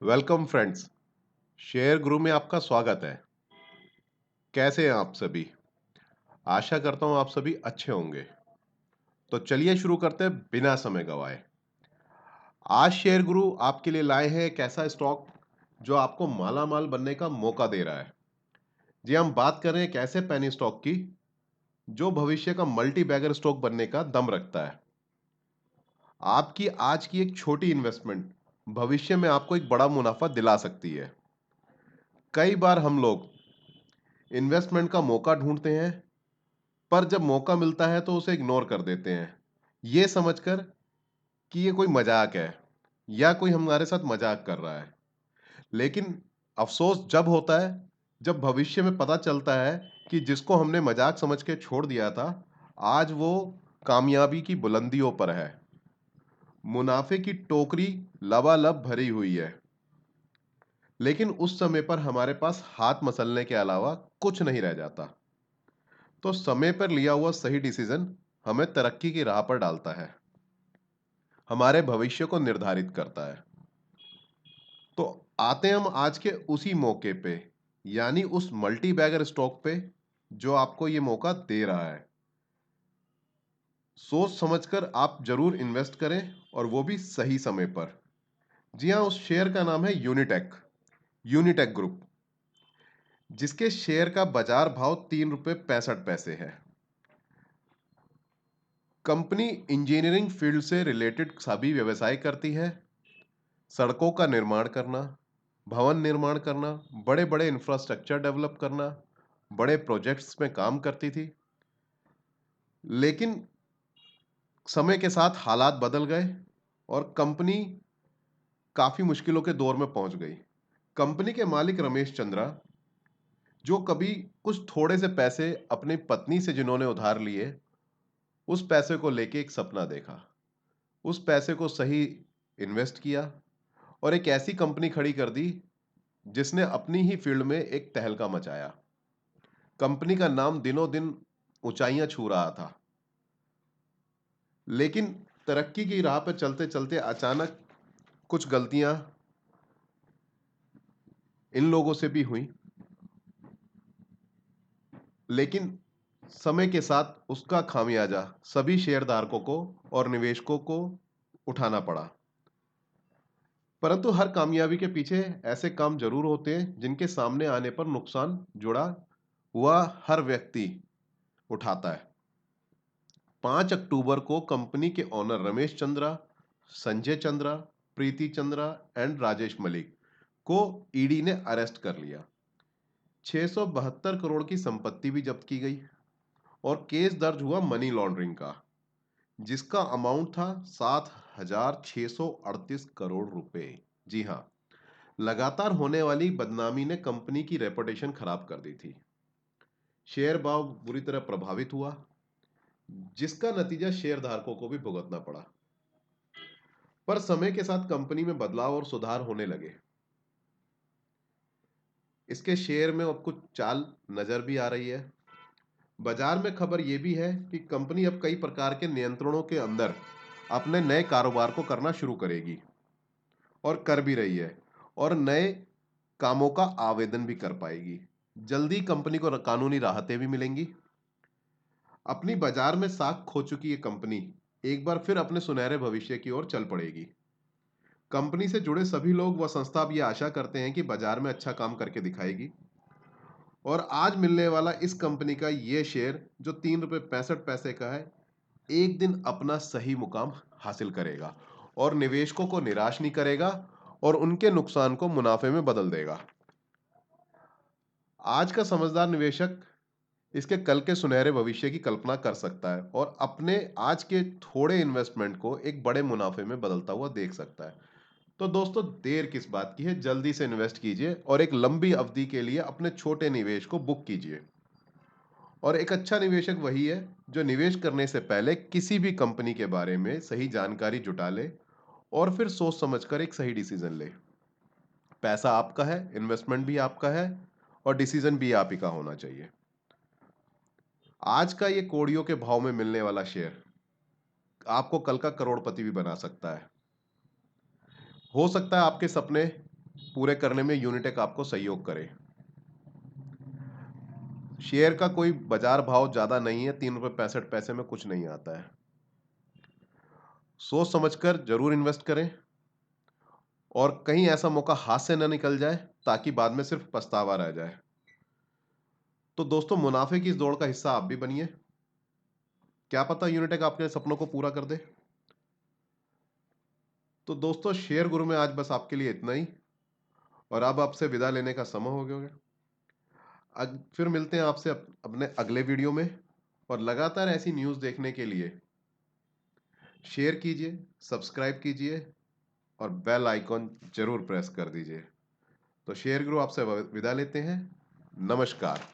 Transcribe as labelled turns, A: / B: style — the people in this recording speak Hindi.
A: Welcome friends. शेयर गुरु में आपका स्वागत है। कैसे हैं आप सभी? आशा करता हूं आप सभी अच्छे होंगे। तो चलिए शुरू करते हैं बिना समय गवाए। आज शेयर गुरु आपके लिए लाए हैं एक ऐसा स्टॉक जो आपको माला माल बनने का मौका दे रहा है। जी, हम बात कर रहे हैं एक ऐसे पेनी स्टॉक की जो भविष्य का मल्टी बैगर स्टॉक बनने का दम रखता है। आपकी आज की एक छोटी इन्वेस्टमेंट भविष्य में आपको एक बड़ा मुनाफा दिला सकती है। कई बार हम लोग इन्वेस्टमेंट का मौका ढूंढते हैं, पर जब मौका मिलता है तो उसे इग्नोर कर देते हैं, ये समझकर कि ये कोई मजाक है या कोई हमारे साथ मजाक कर रहा है। लेकिन अफसोस जब होता है जब भविष्य में पता चलता है कि जिसको हमने मजाक समझ के छोड़ दिया था, आज वो कामयाबी की बुलंदियों पर है। मुनाफे की टोकरी लबालब भरी हुई है, लेकिन उस समय पर हमारे पास हाथ मसलने के अलावा कुछ नहीं रह जाता। तो समय पर लिया हुआ सही डिसीजन हमें तरक्की की राह पर डालता है, हमारे भविष्य को निर्धारित करता है। तो आते हैं हम आज के उसी मौके पे, यानी उस मल्टी बैगर स्टॉक पे जो आपको ये मौका दे रहा है। सोच समझकर आप जरूर इन्वेस्ट करें, और वो भी सही समय पर। जी हाँ, उस शेयर का नाम है यूनिटेक। यूनिटेक ग्रुप, जिसके शेयर का बाजार भाव 3 रुपए 65 पैसे है। कंपनी इंजीनियरिंग फील्ड से रिलेटेड सभी व्यवसाय करती है। सड़कों का निर्माण करना, भवन निर्माण करना, बड़े-बड़े इंफ्रास्ट्रक्चर डेवलप करना, बड़े प्रोजेक्ट्स में काम करती थी। लेकिन समय के साथ हालात बदल गए और कंपनी काफी मुश्किलों के दौर में पहुंच गई। कंपनी के मालिक रमेश चंद्रा, जो कभी कुछ थोड़े से पैसे अपनी पत्नी से जिन्होंने उधार लिए, उस पैसे को लेके एक सपना देखा। उस पैसे को सही इन्वेस्ट किया और एक ऐसी कंपनी खड़ी कर दी जिसने अपनी ही फील्ड में एक तहलका मचाया। कंपनी का नाम दिनों दिन ऊंचाइयां छू रहा था, लेकिन तरक्की की राह पर चलते चलते अचानक कुछ गलतियां इन लोगों से भी हुई। लेकिन समय के साथ उसका खामियाजा सभी शेयरधारकों को और निवेशकों को उठाना पड़ा। परंतु हर कामयाबी के पीछे ऐसे काम जरूर होते हैं जिनके सामने आने पर नुकसान जुड़ा हुआ हर व्यक्ति उठाता है। 5 अक्टूबर को कंपनी के owner Ramesh Chandra, Sanjay Chandra, Preeti Chandra and Rajesh Malik को ईडी ने अरेस्ट कर लिया। 672 करोड़ की संपत्ति भी जब्त की गई और केस दर्ज हुआ मनी लॉन्ड्रिंग का, जिसका अमाउंट था 7,638 करोड़ रुपए। जी हाँ, लगातार होने वाली बदनामी ने कंपनी की रेपुटेशन खराब कर दी थी। शेयर भाव बुरी तरह प्रभावित हुआ, जिसका नतीजा शेयरधारकों को भी भुगतना पड़ा। पर समय के साथ कंपनी में बदलाव और सुधार होने लगे। इसके शेयर में अब कुछ चाल नजर भी आ रही है। बाजार में खबर यह भी है कि कंपनी अब कई प्रकार के नियंत्रणों के अंदर अपने नए कारोबार को करना शुरू करेगी, और कर भी रही है, और नए कामों का आवेदन भी कर पाएगी। जल्दी कंपनी को कानूनी राहतें भी मिलेंगी। अपनी बाजार में साख खो चुकी ये कंपनी एक बार फिर अपने सुनहरे भविष्य की ओर चल पड़ेगी। कंपनी से जुड़े सभी लोग व संस्था अब ये आशा करते हैं कि बाजार में अच्छा काम करके दिखाएगी, और आज मिलने वाला इस कंपनी का ये शेयर जो 3 रुपए 65 पैसे का है, एक दिन अपना सही मुकाम हासिल करेगा और निवेशकों को निराश नहीं करेगा और उनके नुकसान को मुनाफे में बदल देगा। आज का समझदार निवेशक इसके कल के सुनहरे भविष्य की कल्पना कर सकता है और अपने आज के थोड़े इन्वेस्टमेंट को एक बड़े मुनाफे में बदलता हुआ देख सकता है। तो दोस्तों, देर किस बात की है, जल्दी से इन्वेस्ट कीजिए और एक लंबी अवधि के लिए अपने छोटे निवेश को बुक कीजिए। और एक अच्छा निवेशक वही है जो निवेश करने से पहले किसी भी कंपनी के बारे में सही जानकारी जुटा ले और फिर सोच समझकर एक सही डिसीजन ले। पैसा आपका है, इन्वेस्टमेंट भी आपका है, और डिसीजन भी आप ही का होना चाहिए। आज का ये कोड़ियों के भाव में मिलने वाला शेयर आपको कल का करोड़पति भी बना सकता है। हो सकता है आपके सपने पूरे करने में यूनिटेक आपको सहयोग करे। शेयर का कोई बाजार भाव ज्यादा नहीं है, 3 रुपए 65 पैसे में कुछ नहीं आता है। सोच समझकर जरूर इन्वेस्ट करें और कहीं ऐसा मौका हाथ से न निकल जाए ताकि बाद में सिर्फ पछतावा रह जाए। तो दोस्तों, मुनाफे की इस दौड़ का हिस्सा आप भी बनिए। क्या पता यूनिटेक आपके सपनों को पूरा कर दे। तो दोस्तों, शेयर गुरु में आज बस आपके लिए इतना ही, और अब आपसे विदा लेने का समय हो गया। फिर मिलते हैं आपसे अपने अगले वीडियो में, और लगातार ऐसी न्यूज़ देखने के लिए शेयर कीजिए, सब्सक्राइब कीजिए और बेल आइकॉन जरूर प्रेस कर दीजिए। तो शेयर गुरु आपसे विदा लेते हैं। नमस्कार।